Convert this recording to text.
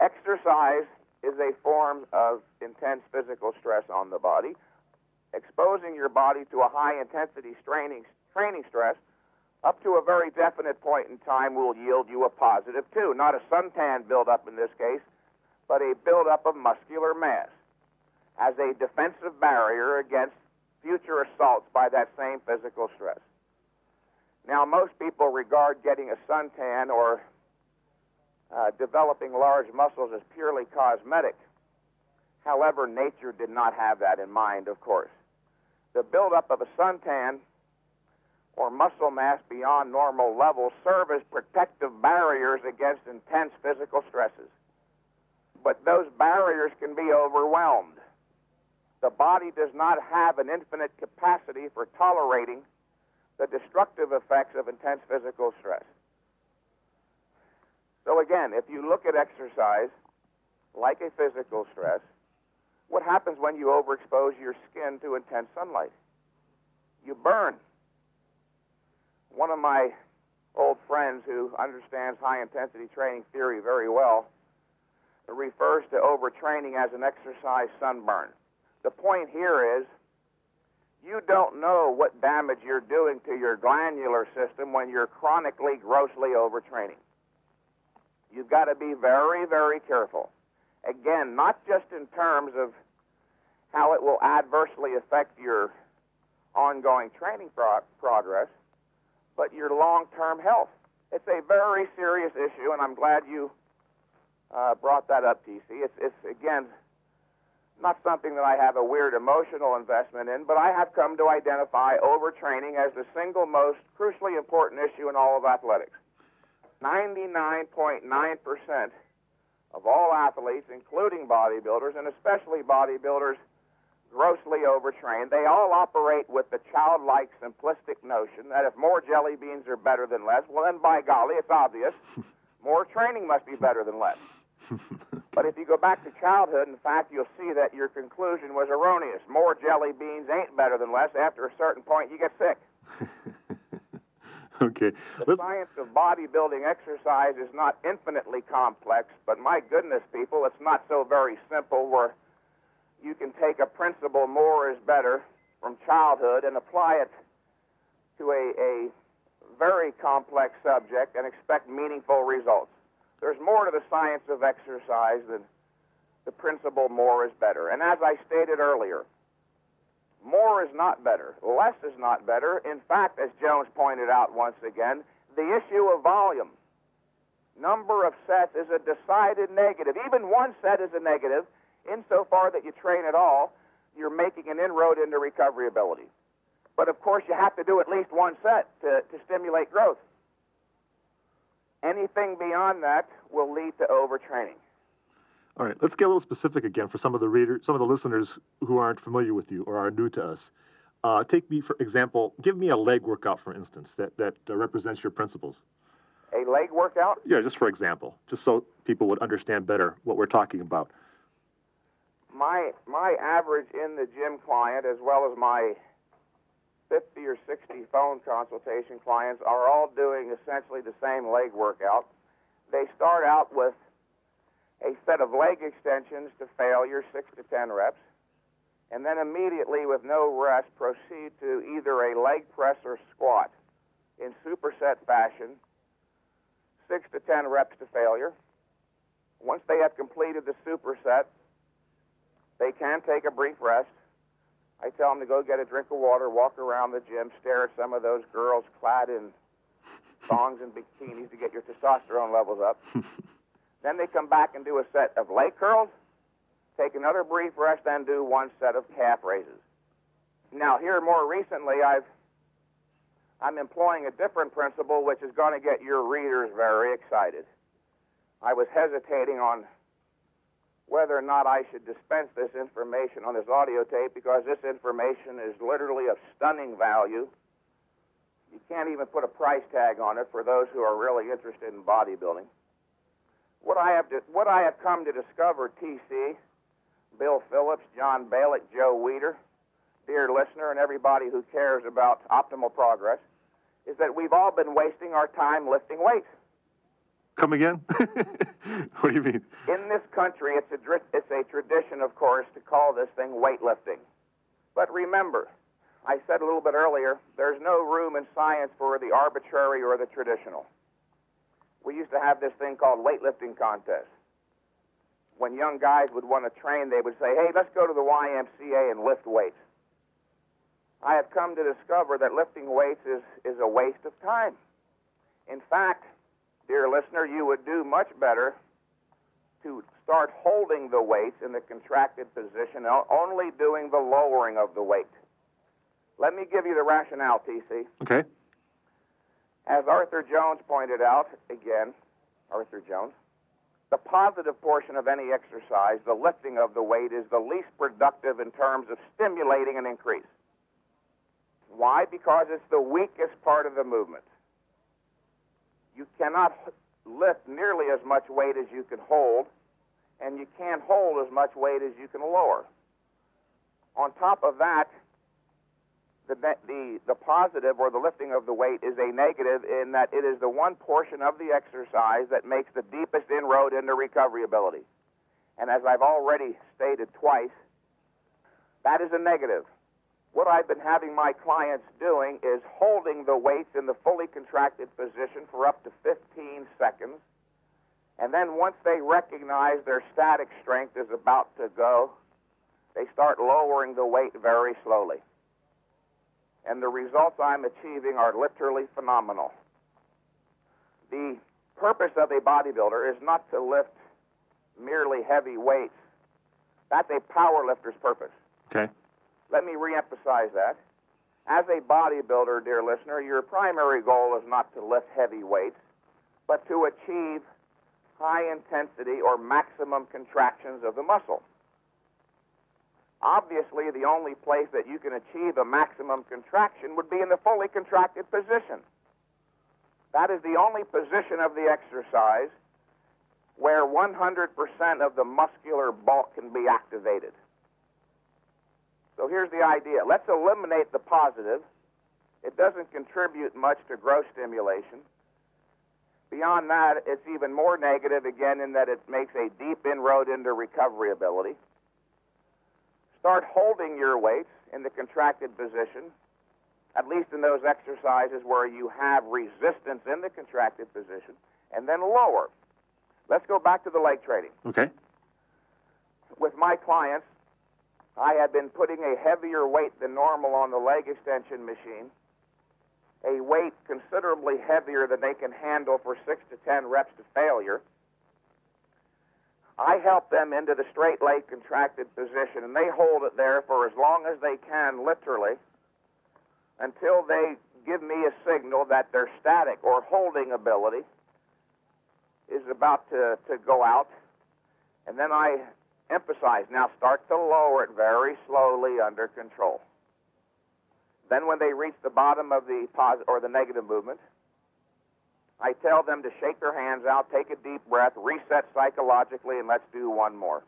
Exercise is a form of intense physical stress on the body. Exposing your body to a high-intensity training stress up to a very definite point in time will yield you a positive, too. Not a suntan buildup in this case, but a buildup of muscular mass as a defensive barrier against future assaults by that same physical stress. Now, most people regard getting a suntan or developing large muscles as purely cosmetic. However, nature did not have that in mind, of course. The buildup of a suntan or muscle mass beyond normal levels serve as protective barriers against intense physical stresses. But those barriers can be overwhelmed. The body does not have an infinite capacity for tolerating the destructive effects of intense physical stress. So again, if you look at exercise like a physical stress, what happens when you overexpose your skin to intense sunlight? You burn. One of my old friends who understands high-intensity training theory very well refers to overtraining as an exercise sunburn. The point here is you don't know what damage you're doing to your glandular system when you're chronically, grossly overtraining. You've got to be very, very careful. Again, not just in terms of how it will adversely affect your ongoing training progress, but your long-term health. It's a very serious issue, and I'm glad you brought that up, TC. It's, again, not something that I have a weird emotional investment in, but I have come to identify overtraining as the single most crucially important issue in all of athletics. 99.9% of all athletes, including bodybuilders, and especially bodybuilders, grossly overtrained. They all operate with the childlike, simplistic notion that if more jelly beans are better than less, well, then by golly, it's obvious, more training must be better than less. But if you go back to childhood, in fact, you'll see that your conclusion was erroneous. More jelly beans ain't better than less. After a certain point, you get sick. Okay. The science of bodybuilding exercise is not infinitely complex, but my goodness, people, it's not so very simple where you can take a principle, more is better, from childhood and apply it to a very complex subject and expect meaningful results. There's more to the science of exercise than the principle, more is better. And as I stated earlier, more is not better. Less is not better. In fact, as Jones pointed out once again, the issue of volume, number of sets, is a decided negative. Even one set is a negative. Insofar that you train at all, you're making an inroad into recovery ability. But of course, you have to do at least one set to stimulate growth. Anything beyond that will lead to overtraining. All right, let's get a little specific again for some of the readers, some of the listeners who aren't familiar with you or are new to us. Take me, for example, give me a leg workout, for instance, that represents your principles. A leg workout? Yeah, just for example, just so people would understand better what we're talking about. My average in the gym client, as well as my 50 or 60 phone consultation clients, are all doing essentially the same leg workout. They start out with a set of leg extensions to failure, 6 to 10 reps, and then immediately with no rest proceed to either a leg press or squat in superset fashion, 6 to 10 reps to failure. Once they have completed the superset, they can take a brief rest. I tell them to go get a drink of water, walk around the gym, stare at some of those girls clad in thongs and bikinis to get your testosterone levels up. Then they come back and do a set of leg curls, take another brief rest, then do one set of calf raises. Now, here more recently, I'm employing a different principle which is going to get your readers very excited. I was hesitating on whether or not I should dispense this information on this audio tape because this information is literally of stunning value. You can't even put a price tag on it for those who are really interested in bodybuilding. What I have come to discover, TC, Bill Phillips, John Balick, Joe Weider, dear listener, and everybody who cares about optimal progress, is that we've all been wasting our time lifting weights. Come again? What do you mean? In this country, it's a tradition, of course, to call this thing weightlifting. But remember, I said a little bit earlier, there's no room in science for the arbitrary or the traditional. We used to have this thing called weightlifting contests. When young guys would want to train, they would say, hey, let's go to the YMCA and lift weights. I have come to discover that lifting weights is a waste of time. In fact, dear listener, you would do much better to start holding the weights in the contracted position, only doing the lowering of the weight. Let me give you the rationale, TC. Okay. As Arthur Jones pointed out, again, Arthur Jones, the positive portion of any exercise, the lifting of the weight, is the least productive in terms of stimulating an increase. Why? Because it's the weakest part of the movement. You cannot lift nearly as much weight as you can hold, and you can't hold as much weight as you can lower. On top of that, the positive, or the lifting of the weight, is a negative in that it is the one portion of the exercise that makes the deepest inroad into recovery ability. And as I've already stated twice, that is a negative. What I've been having my clients doing is holding the weights in the fully contracted position for up to 15 seconds. And then once they recognize their static strength is about to go, they start lowering the weight very slowly. And the results I'm achieving are literally phenomenal. The purpose of a bodybuilder is not to lift merely heavy weights. That's a power lifter's purpose. Okay. Let me reemphasize that. As a bodybuilder, dear listener, your primary goal is not to lift heavy weights, but to achieve high intensity or maximum contractions of the muscle. Obviously, the only place that you can achieve a maximum contraction would be in the fully contracted position. That is the only position of the exercise where 100% of the muscular bulk can be activated. So here's the idea. Let's eliminate the positive. It doesn't contribute much to growth stimulation. Beyond that, it's even more negative, again, in that it makes a deep inroad into recovery ability. Start holding your weights in the contracted position, at least in those exercises where you have resistance in the contracted position, and then lower. Let's go back to the leg training. Okay. With my clients, I had been putting a heavier weight than normal on the leg extension machine, a weight considerably heavier than they can handle for 6 to 10 reps to failure. I help them into the straight leg contracted position, and they hold it there for as long as they can, literally, until they give me a signal that their static or holding ability is about to go out. And then I emphasize, now start to lower it very slowly under control. Then when they reach the bottom of the positive or the negative movement, I tell them to shake their hands out, take a deep breath, reset psychologically, and let's do one more.